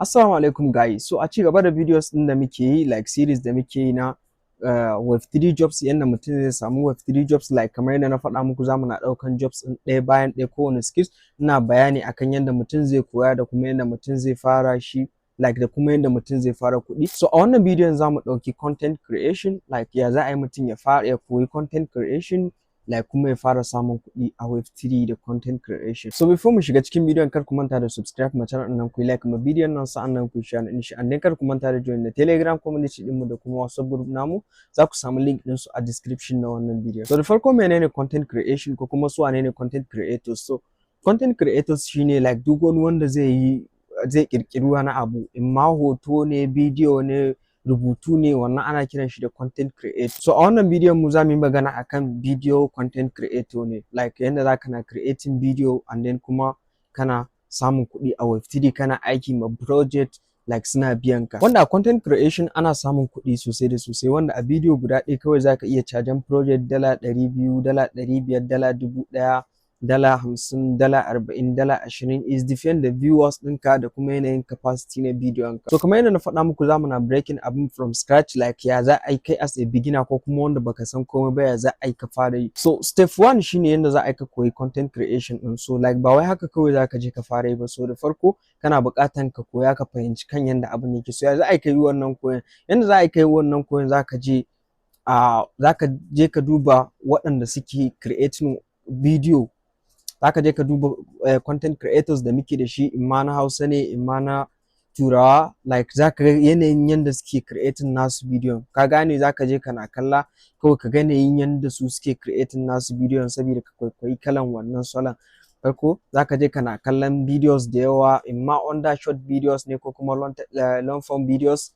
Assalamu alaikum guys. So a ci gaba da videos din da muke yi like series da muke yi na Web3 jobs yanda mutum zai samu Web3 jobs like kamar yadda na faɗa muku zamu na ɗaukan jobs din ɗaya bayan ɗaya kowane skills ina bayani akan yadda mutum zai koya da kuma yadda mutum zai fara shi like da kuma yadda mutum zai fara kuɗi. So a wannan bidiyon zamu ɗauki content creation like ya za a yi mutum ya koyi content creation like kuma ya fara samun kuɗi a Web3 da content creation. So before mu shiga cikin bidiyon kar ku manta da subscribe ma channel nan ku like ma bidiyon nan sa'annan ku share din shi and then kar ku manta da join da Telegram community din mu da kuma WhatsApp group namu za ku samu link din su a description na wannan bidiyon. So da farko menene content creation ko kuma su wane ne content creators? So content creators shine like duk wani wanda zai kirkiri wani abu in ma hoto ne, bidiyo ne, rubutu ne, wannan ana kiran shi da content creator. So a wannan bidiyon mu za mu yi magana akan video content creator ne like yanda za ka na creating video and then kuma kana samun kuɗi a Web3 kana aiki ma project like suna biyan ka. Wanda a content creation ana samun kuɗi sosai da sosai wanda a bidiyo guda ɗaya kawai za ka iya cajan project $200, $500, $1000, $50, $40, $20 is different da viewers ɗinka da kuma yanayin capacity na bidiyon ka. So kamar yadda na faɗa muku zamu na breaking abin from scratch like ya za a yi kai as a beginner ko kuma wanda baka san komai ba ya za a yi ka fara yi. So step 1 shine yadda za a yi ka koyi content creation ɗin. So like ba wai haka kawai za ka je ka fara yi ba. So da farko kana buƙatan ka koya ka fahimci kan yadda abin yake. So ya za a yi ka yi wannan koyon? Yanda za a yi ka yi wannan koyon za ka je ka duba waɗanda suke creating video. Zaka je ka duba content creators da muke da shi imma na Hausa ne imma na Turawa like zaka ga yanayin yanda suke creating nasu bidiyon ka gane zaka je kana kalla kawai ka ga yanayin yanda su suke creating nasu bidiyon saboda ka kwaikwayi kalan wannan salon. Farko zaka je kana kallon videos da yawa imma undershot videos ne ko kuma long form videos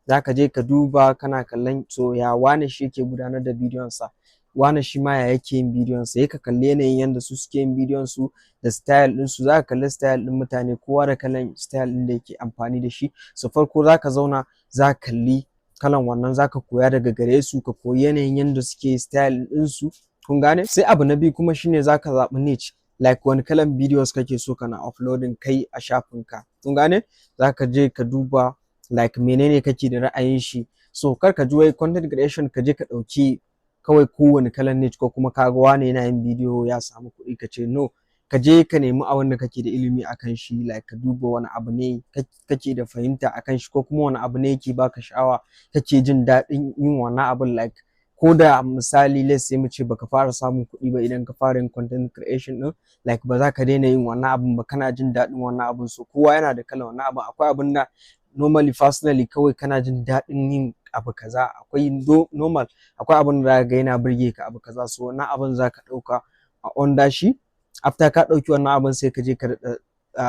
zaka je ka duba kana kallon so ya wane shi yake gudanar da bidiyon sa, wane shi ma ya yake yin bidiyon sa, ka kalli yanayin yanda su suke yin bidiyon su da style din su. Zaka kalli style din mutane kowa da kalan style din da yake amfani da shi. So farko zaka zauna zaka kalli kalan wannan zaka koya daga gare su ka koyi yanayin yanda suke style din su kun gane. Sai abu na biyu kuma shine zaka zaɓi niche like wani kalan videos kake so kana uploading kai a shafin ka kun gane. Zaka je ka duba like menene kake da ra'ayin shi. So kar ka ji wai content creation ka je ka ɗauki kawai kowane kalan niche ko kuma kaga wane yana yin bidiyo ya samu kuɗi ka ce no, ka je ka nemi abin da kake da ilimi akan shi like ka duba wani abu ne kake da fahimta akan shi ko kuma wani abu ne yake baka sha'awa kake jin daɗin yin wannan abin like ko da misali let's say mu ce baka fara samun kuɗi ba idan ka fara yin content creation din like ba za ka daina yin wannan abin ba kana jin daɗin wannan abin. So kowa yana da kalan wannan abin. Akwai abin da normally personally kawai kana jin daɗin yin abu kaza, akwai normal akwai abin da zaka ga yana burge ka abu kaza. So wannan abin zaka ɗauka a under shi after ka ɗauki wannan abin sai ka je ka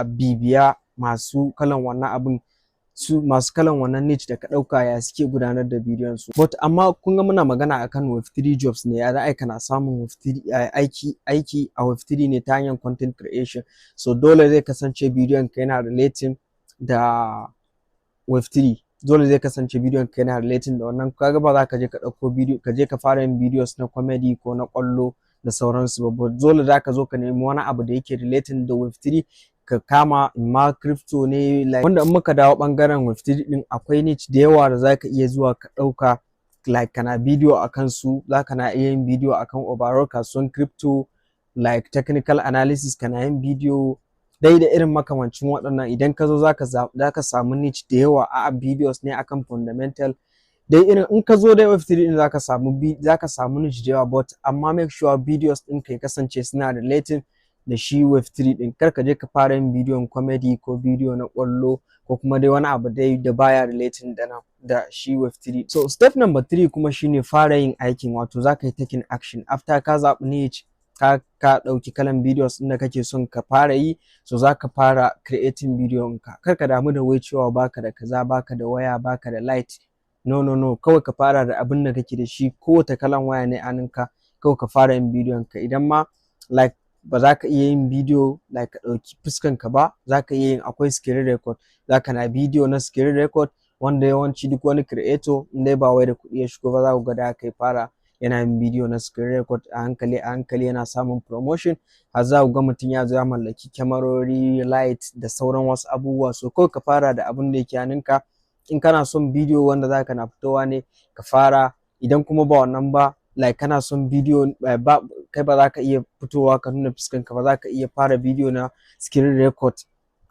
bibiya masu kalan wannan abin masu kalan wannan niche da ka ɗauka ya suke gudanar da bidiyon su. But amma kun ga muna magana akan Web3 jobs ne ya za a kana samun Web3 aiki a Web3 ne ta hanyar content creation. So dole zai kasance bidiyon ka yana relating da Web3, dole zai kasance bidiyon ka yana relating da wannan. Kaga ba za ka je ka ɗauko bidiyo ka je ka fara yin videos na comedy ko na ƙwallo da sauransu ba. Dole za ka zo ka nemi wani abu da yake relating da Web3 ka kama imma crypto ne like wanda in muka dawo ɓangaren Web3 ɗin akwai niche da yawa da za ka iya zuwa ka ɗauka like kana bidiyo akan su. Za ka na iya yin bidiyo akan overall kasuwan crypto like technical analysis kana yin bidiyo dai da irin makamancin waɗannan. Idan ka zo za ka samu niche da yawa a videos ne akan fundamental dai irin in ka zo dai Web3 din za ka samu niche da yawa but amma make sure videos din ka kasance suna relating da shi Web3 din. Kar ka je ka fara yin bidiyon comedy ko bidiyo na ƙwallo ko kuma dai wani abu dai da baya relating da shi Web3. So step number 3 kuma shine fara yin aikin wato za ka yi taking action after ka zaɓi niche ka ɗauki kalan videos ɗin da kake son ka fara yi. So za ka fara creating bidiyon ka. Kar ka damu da wai cewa baka da kaza, baka da waya, baka da light, no kawai ka fara da abin da kake da shi. Kowace kalan waya ne aninka kawai ka fara yin bidiyon ka. Idan ma like ba za ka iya yin bidiyo like ka ɗauki fuskan ka ba za ka iya yin akwai screen record. Za ka na bidiyo na screen record wanda yawanci duk wani creator in dai ba wai da kuɗi ya shigo ba za ku ga da aka fara yana yin bidiyo na screen record a hankali yana samun promotion, har za ku ga mutum ya zo ya mallaki kyamarori, light da sauran wasu abubuwa. So kawai ka fara da abin da yake hannunka. In kana son bidiyo wanda zaka na fitowa ne ka fara, idan kuma ba wannan ba like kana son bidiyo kai ba za ka iya fitowa ka nuna fuskanka ba, za ka iya fara bidiyo na screen record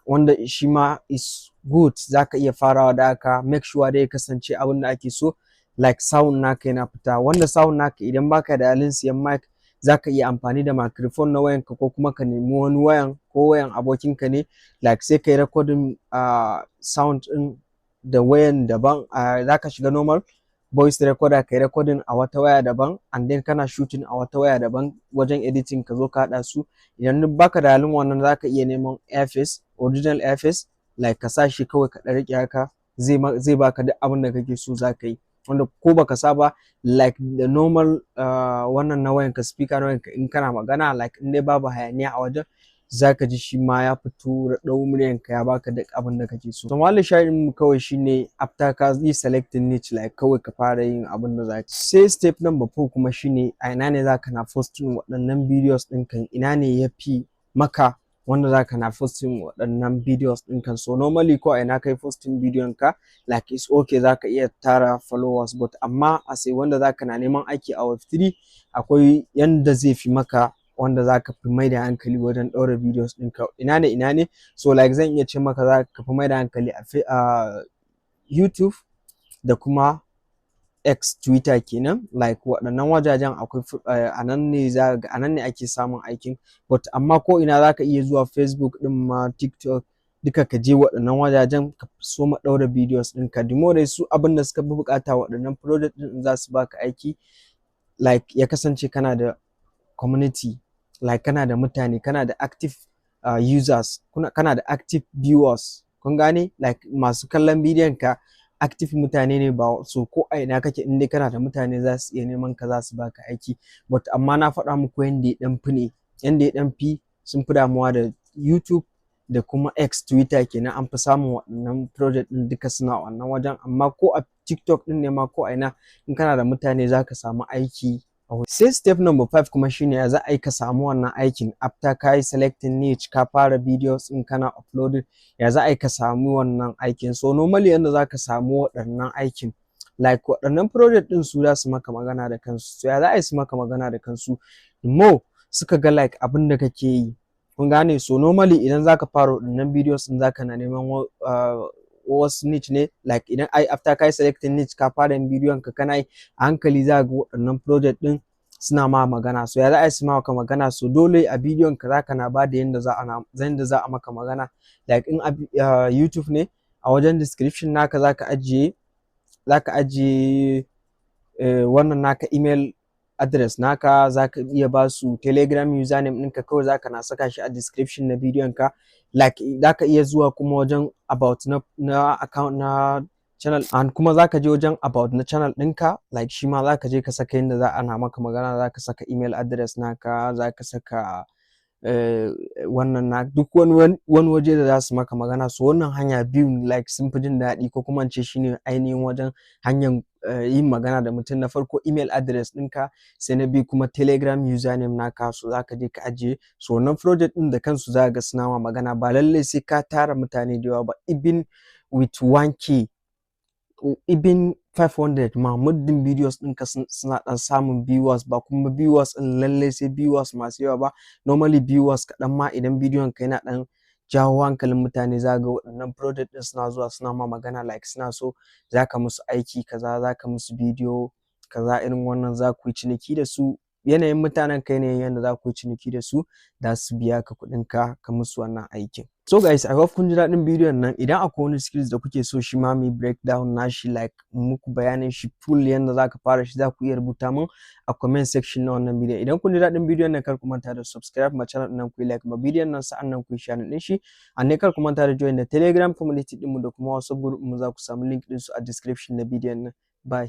wanda shi ma is good. Za ka iya farawa da haka, make sure dai ya kasance abin da ake so like sound naka yana fita, wanda sound naka idan baka da halin siyan mic za ka iya amfani da microphone na wayanka, ko kuma ka nemi wani wayan ko wayan abokinka ne like sai ka yi recording sound din da wayan daban. Za ka shiga normal voice recorder ka yi recording a wata waya daban, and then kana shooting a wata waya daban wajen editing ka zo ka haɗa su. Idan duk baka da halin wannan za ka iya neman earpiece, original earpiece like ka sa shi kawai ka riƙe haka, zai baka duk abin da kake so za ka yi, wanda ko baka saba like the normal wannan na wayanka, speaker na wayanka, in kana magana like in dai babu hayaniya a wajen za ka ji shi ma ya fito da ɗau muryanka ya baka duk abin da kake so. So malin sha'in mu kawai shine after ka yi selecting niche like kawai ka fara yin abin da za ka. Sai step number 4 kuma shine a ina ne za ka na posting waɗannan videos ɗinkan, ina ne ya fi maka wanda za ka na posting waɗannan videos ɗinkan. So normally ko a ina kai posting bidiyon ka like it's okay, za ka iya tara followers, but amma a sai wanda za ka na neman aiki a Web3 akwai yanda zai fi maka wanda za ka fi mai da hankali wajen ɗaura videos ɗinka. Ina ne so like zan iya ce maka za ka fi mai da hankali a YouTube da kuma X, Twitter kenan, like waɗannan wajajen akwai a nan ne ake samun aikin, but amma ko ina za ka iya zuwa Facebook ɗin ma, TikTok duka ka je waɗannan wajajen ka so ma ɗaura videos ɗinka. Dimo dai su abin da suka fi buƙata waɗannan project ɗin za su baka aiki like ya kasance kana da community, like kana da mutane, kana da active users, kana da active viewers, kun gane like masu kallon bidiyon ka active mutane ne, ba so ko a ina kake in dai kana da mutane za su iya neman ka, za su baka aiki. But amma na faɗa muku yanda ya ɗan fi ne, yanda ya ɗan fi sun fi damuwa da YouTube da kuma X, Twitter kenan, an fi samun waɗannan project ɗin duka suna wannan wajen. Amma ko a TikTok ɗin ne ma ko a ina in kana da mutane za ka samu aiki. Sai step number 5 kuma shine ya za a yi ka samu wannan aikin after ka yi selecting niche, ka fara videos in kana uploading, ya za a yi ka samu wannan aikin. So normally yanda za ka samu waɗannan aikin like waɗannan project ɗin su za su maka magana da kansu. So ya za a yi su maka magana da kansu, the more suka ga like abin da kake yi, kun gane. So normally idan za ka fara waɗannan videos ɗin za ka na neman wasu niche ne like idan after kai selecting niche ka fara yin bidiyon ka kana yi a hankali za ga waɗannan project din suna ma magana. So ya za a yi su maka magana, so dole a bidiyon ka za ka na ba da yanda za a maka magana. Like in YouTube ne a wajen description naka za ka ajiye wannan naka email address naka, za ka iya ba su Telegram username ɗinka, kawai za ka na saka shi a description na bidiyon ka. Like za ka iya zuwa kuma wajen about na account na channel, and kuma za ka je wajen about na channel ɗinka like shi ma za ka je ka saka yadda za a na maka magana, za ka saka email address naka, za ka saka wannan na duk wani waje da za su maka magana. So wannan hanya biyu like sun fi jin daɗi, ko kuma in ce shine ainihin wajen hanyar yin magana da mutum. Na farko email address ɗinka, sai na biyu kuma Telegram username naka, so za ka je ka ajiye. So wannan project ɗin da kansu za ga suna ma magana, ba lallai sai ka tara mutane da yawa ba, even with 1k even 500 ma muddin videos ɗinka suna ɗan samun viewers, ba kuma viewers ɗin lallai sai viewers masu yawa ba, normally viewers kaɗan ma idan bidiyon ka yana ɗan jawo hankalin mutane za ga waɗannan project ɗin suna zuwa suna ma magana like suna so za ka musu aiki kaza, za ka musu bidiyo kaza, irin wannan za ku yi ciniki da su. Yanayin mutanen kai ne yanda za ku yi ciniki da su, za su biya ka kuɗin ka musu wannan aikin. So guys, I hope kun ji daɗin bidiyon nan. Idan akwai wani skills da kuke so shi ma mu breakdown nashi like muku bayanin shi full yanda za ka fara shi, za ku iya rubuta mun a comment section na wannan bidiyon. Idan kun ji daɗin bidiyon nan kar ku manta da subscribe ma channel ɗin nan, ku yi like ma bidiyon nan, sa'an nan ku yi share ɗin shi, and kar ku manta da join da Telegram community ɗinmu da kuma WhatsApp group mu, za ku samu link ɗin su a description na bidiyon nan. Bye.